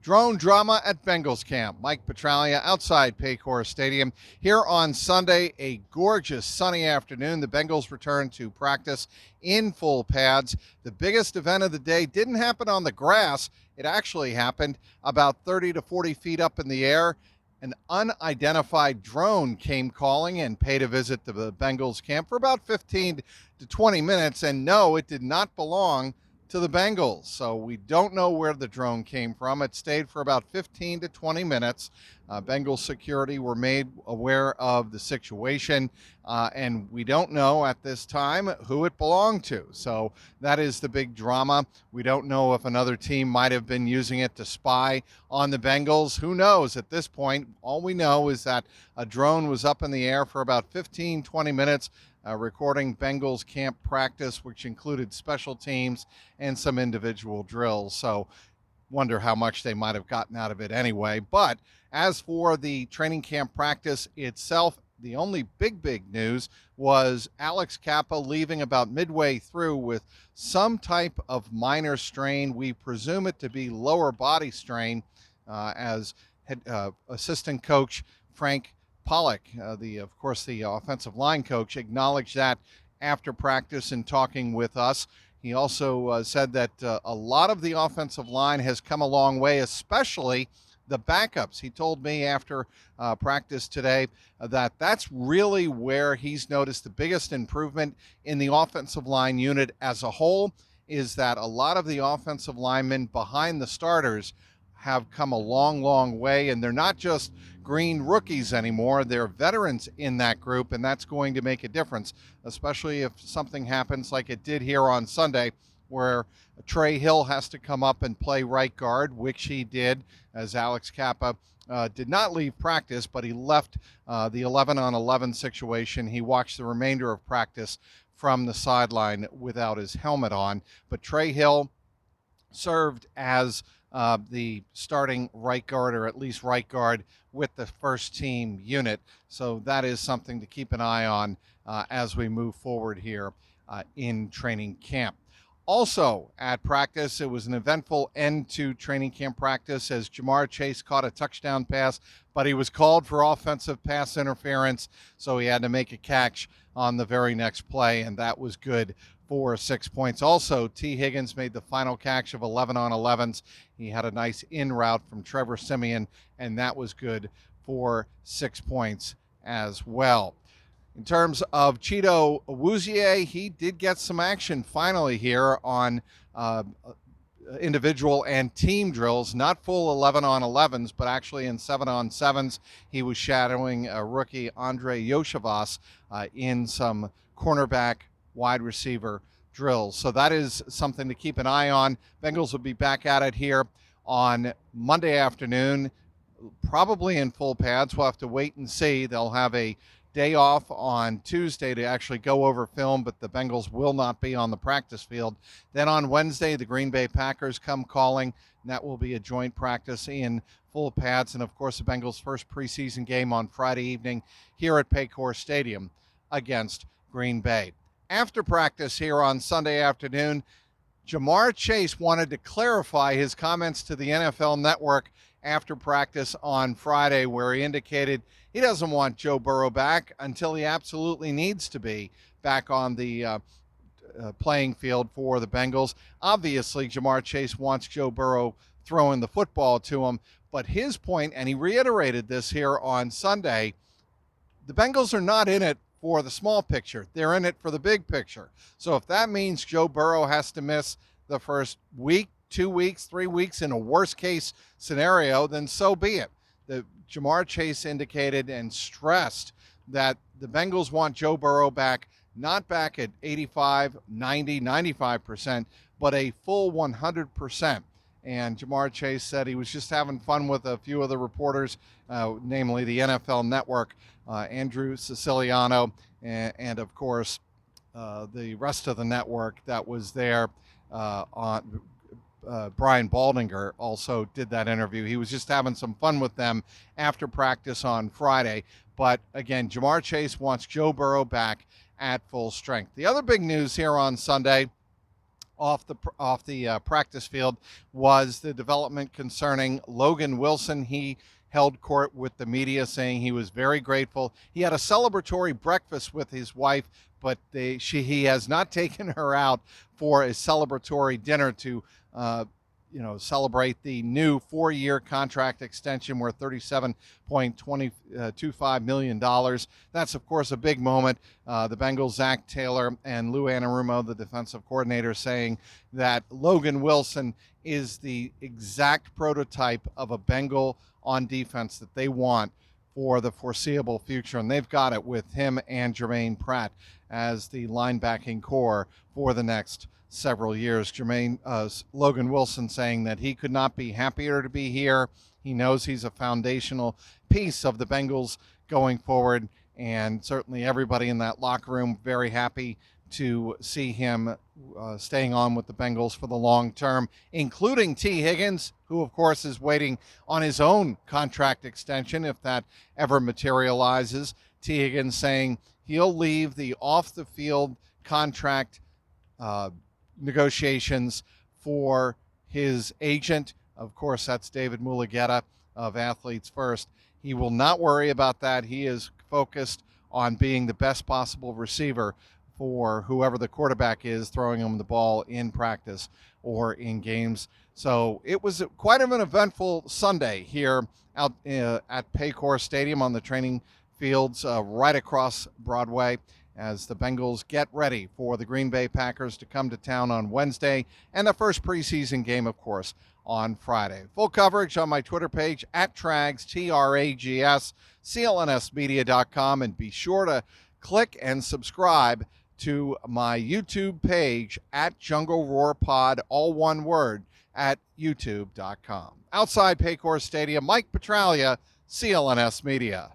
Drone drama at Bengals camp. Mike Petraglia outside Paycor Stadium. Here on Sunday, a gorgeous sunny afternoon. The Bengals return to practice in full pads. The biggest event of the day didn't happen on the grass. It actually happened about 30 to 40 feet up in the air. An unidentified drone came calling and paid a visit to the Bengals camp for about 15 to 20 minutes. And no, it did not belong to the Bengals. So we don't know where the drone came from. It stayed for about 15 to 20 minutes. Bengals security were made aware of the situation, and we don't know at this time who it belonged to. So that is the big drama. We don't know if another team might have been using it to spy on the Bengals. Who knows at this point? All we know is that a drone was up in the air for about 15, 20 minutes, recording Bengals camp practice, which included special teams and some individual drills. So wonder how much they might have gotten out of it anyway. But as for the training camp practice itself, the only big news was Alex Cappa leaving about midway through with some type of minor strain. We presume it to be lower body strain, as assistant coach Frank Pollock, the offensive line coach, acknowledged that after practice and talking with us. He also said that a lot of the offensive line has come a long way, especially the backups. He told me after practice today that that's really where he's noticed the biggest improvement in the offensive line unit as a whole, is that a lot of the offensive linemen behind the starters have come a long way, and they're not just green rookies anymore. They're veterans in that group, and that's going to make a difference, especially if something happens like it did here on Sunday, where Trey Hill has to come up and play right guard, which he did, as Alex Cappa did not leave practice, but he left the 11-on-11 situation. He watched the remainder of practice from the sideline without his helmet on. But Trey Hill served as the starting right guard, or at least right guard, with the first team unit. So that is something to keep an eye on as we move forward here in training camp. Also at practice, it was an eventful end to training camp practice as JaMarr Chase caught a touchdown pass, but he was called for offensive pass interference, so he had to make a catch on the very next play, and that was good for 6 points. Also, T. Higgins made the final catch of 11-on-11s. He had a nice in route from Trevor Siemian, and that was good for 6 points as well. In terms of Cheeto Awuzie, he did get some action finally here on individual and team drills, not full 11-on-11s, but actually in 7-on-7s. He was shadowing rookie Andre Yoshivas in some cornerback wide receiver drills. So that is something to keep an eye on. Bengals will be back at it here on Monday afternoon, probably in full pads. We'll have to wait and see. They'll have a day off on Tuesday to actually go over film, but the Bengals will not be on the practice field. Then on Wednesday, the Green Bay Packers come calling, and that will be a joint practice in full pads. And of course, the Bengals' first preseason game on Friday evening here at Paycor Stadium against Green Bay. After practice here on Sunday afternoon, JaMarr Chase wanted to clarify his comments to the NFL Network after practice on Friday, where he indicated he doesn't want Joe Burrow back until he absolutely needs to be back on the playing field for the Bengals. Obviously, JaMarr Chase wants Joe Burrow throwing the football to him, but his point, and he reiterated this here on Sunday, the Bengals are not in it for the small picture. They're in it for the big picture. So if that means Joe Burrow has to miss the first week, 2 weeks, 3 weeks in a worst case scenario, then so be it. The JaMarr Chase indicated and stressed that the Bengals want Joe Burrow back, not back at 85, 90, 95%, but a full 100%. And JaMarr Chase said he was just having fun with a few of the reporters, namely the NFL Network, Andrew Siciliano, and of course, the rest of the network that was there on Brian Baldinger also did that interview. He was just having some fun with them after practice on Friday. But again, JaMarr Chase wants Joe Burrow back at full strength. The other big news here on Sunday off the practice field was the development concerning Logan Wilson. He held court with the media, saying he was very grateful. He had a celebratory breakfast with his wife, but he has not taken her out for a celebratory dinner to celebrate the new 4-year contract extension worth $37.25 million. That's, of course, a big moment. The Bengals, Zach Taylor and Lou Anarumo, the defensive coordinator, saying that Logan Wilson is the exact prototype of a Bengal on defense that they want for the foreseeable future, and they've got it with him and Jermaine Pratt as the linebacking core for the next several years. Logan Wilson saying that he could not be happier to be here. He knows he's a foundational piece of the Bengals going forward, and certainly everybody in that locker room very happy to see him staying on with the Bengals for the long term, including T. Higgins, who of course is waiting on his own contract extension if that ever materializes. T. Higgins saying he'll leave the off-the-field contract negotiations for his agent. Of course, that's David Mulugheta of Athletes First. He will not worry about that. He is focused on being the best possible receiver for whoever the quarterback is throwing him the ball in practice or in games. So it was quite an eventful Sunday here out at Paycor Stadium on the training fields right across Broadway, as the Bengals get ready for the Green Bay Packers to come to town on Wednesday, and the first preseason game, of course, on Friday. Full coverage on my Twitter page at Trags, Trags, clnsmedia.com, and be sure to click and subscribe to my YouTube page at Jungle Roar Pod, all one word, at youtube.com. Outside Paycor Stadium, Mike Petraglia, CLNS Media.